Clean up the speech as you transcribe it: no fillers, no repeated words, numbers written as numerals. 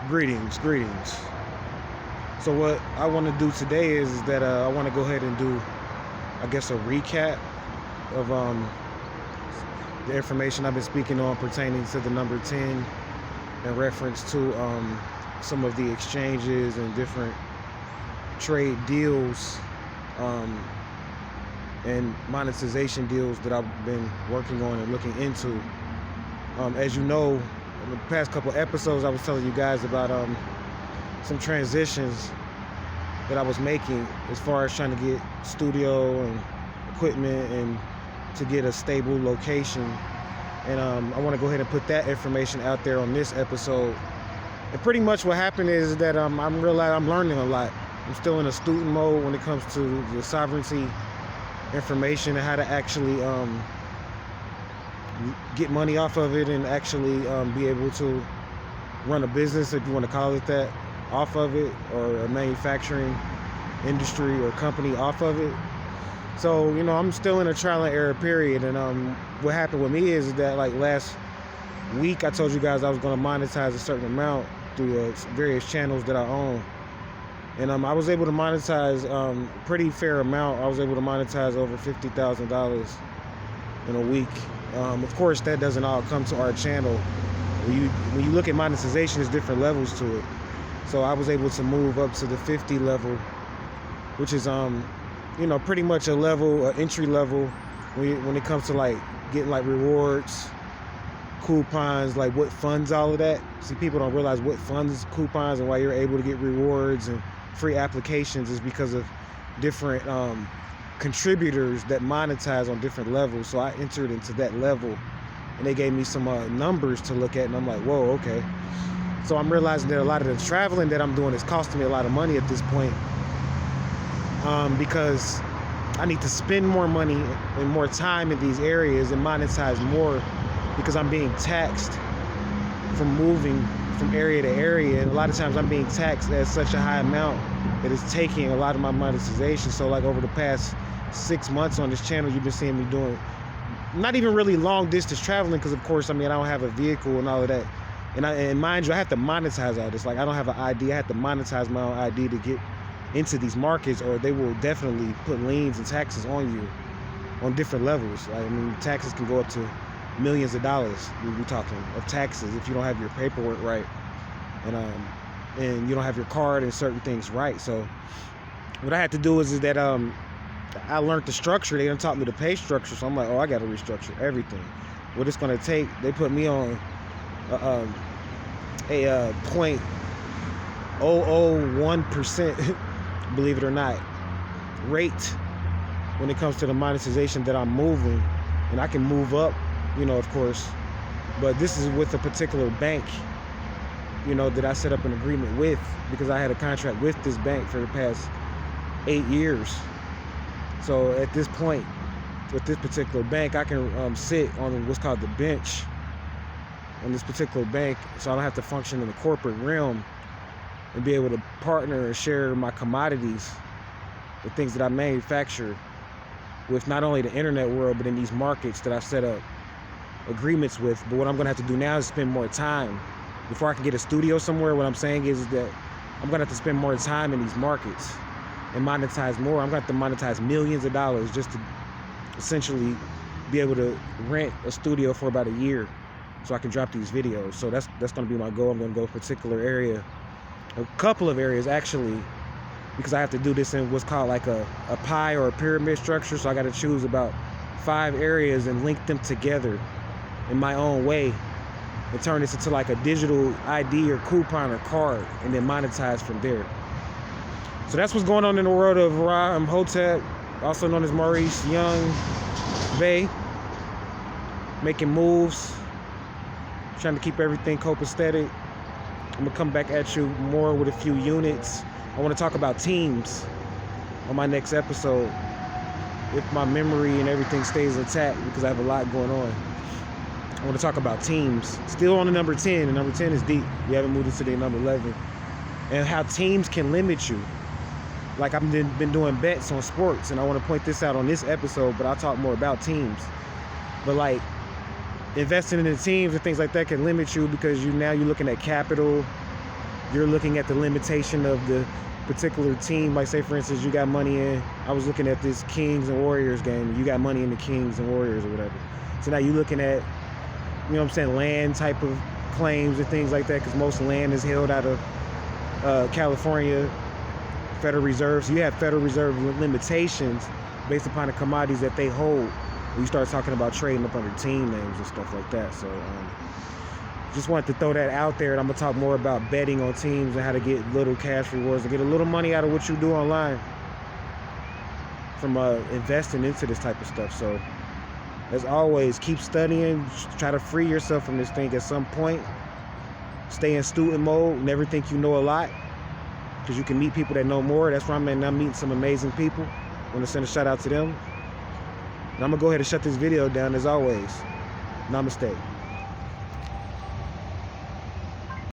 Greetings. So what I want to do today is that I want to go ahead and do, I guess, a recap of the information I've been speaking on pertaining to the number 10 in reference to some of the exchanges and different trade deals um, and monetization deals that I've been working on and looking into. As you know, in the past couple episodes, I was telling you guys about some transitions that I was making as far as trying to get studio and equipment and to get a stable location. And I want to go ahead and put that information out there on this episode. And pretty much what happened is that I'm learning a lot. I'm still in a student mode when it comes to the sovereignty information and how to actually get money off of it and actually be able to run a business, if you want to call it that, off of it, or a manufacturing industry or company off of it. So, I'm still in a trial and error period. And what happened with me is that, like, last week I told you guys I was going to monetize a certain amount through various channels that I own. And I was able to monetize pretty fair amount. I was able to monetize over $50,000 in a week. Of course, that doesn't all come to our channel. When you look at monetization, there's different levels to it. So I was able to move up to the 50 level, which is pretty much a level, entry level, when it comes to like getting like rewards, coupons, like what funds all of that. See, people don't realize what funds coupons and why you're able to get rewards and free applications is because of different contributors that monetize on different levels. So I entered into that level and they gave me some numbers to look at, and I'm like, whoa, okay. So I'm realizing that a lot of the traveling that I'm doing is costing me a lot of money at this point, because I need to spend more money and more time in these areas and monetize more, because I'm being taxed from moving from area to area, and a lot of times I'm being taxed at such a high amount that it's taking a lot of my monetization. So like over the past 6 months on this channel, you've been seeing me doing not even really long distance traveling, because of course, I don't have a vehicle and all of that. And mind you, I have to monetize all this. Like, I don't have an ID. I have to monetize my own ID to get into these markets, or they will definitely put liens and taxes on you on different levels. Taxes can go up to millions of dollars. We're talking of taxes if you don't have your paperwork right, and you don't have your card and certain things right. So what I had to do is that I learned the structure. They done taught me the pay structure. So I'm like, I got to restructure everything. What it's going to take, they put me on a 0.001%, believe it or not, rate when it comes to the monetization that I'm moving. And I can move up, of course, but this is with a particular bank, that I set up an agreement with, because I had a contract with this bank for the past 8 years. So at this point, with this particular bank, I can sit on what's called the bench on this particular bank, so I don't have to function in the corporate realm, and be able to partner and share my commodities, the things that I manufacture, with not only the internet world, but in these markets that I've set up agreements with. But what I'm gonna have to do now is spend more time. Before I can get a studio somewhere, what I'm saying is that I'm gonna have to spend more time in these markets and monetize more. I'm gonna have to monetize millions of dollars just to essentially be able to rent a studio for about a year so I can drop these videos. So that's gonna be my goal. I'm gonna go a particular area, a couple of areas actually, because I have to do this in what's called like a pie or a pyramid structure. So I gotta choose about 5 areas and link them together in my own way and turn this into like a digital ID or coupon or card, and then monetize from there. So that's what's going on in the world of Ra Hotep, also known as Maurice Young Bey, making moves, trying to keep everything copacetic. I'm gonna come back at you more with a few units. I want to talk about teams on my next episode, if my memory and everything stays intact, because I have a lot going on. I want to talk about teams. Still on the number 10, and number 10 is deep. We haven't moved into the number 11. And how teams can limit you. Like, I've been doing bets on sports, and I want to point this out on this episode, but I'll talk more about teams. But like, investing in the teams and things like that can limit you, because you're looking at capital, you're looking at the limitation of the particular team. Like say for instance, you got money in, I was looking at this Kings and Warriors game, you got money in the Kings and Warriors or whatever. So now you're looking at, you know what I'm saying, land type of claims and things like that, because most land is held out of California Federal Reserve. So you have Federal Reserve limitations based upon the commodities that they hold. You start talking about trading up under team names and stuff like that. So just wanted to throw that out there, and I'm gonna talk more about betting on teams and how to get little cash rewards and get a little money out of what you do online from investing into this type of stuff. So as always, keep studying, try to free yourself from this thing at some point. Stay in student mode, never think you know a lot, because you can meet people that know more. That's where I'm at, and I'm meeting some amazing people. I want to send a shout out to them. And I'm gonna go ahead and shut this video down as always. Namaste.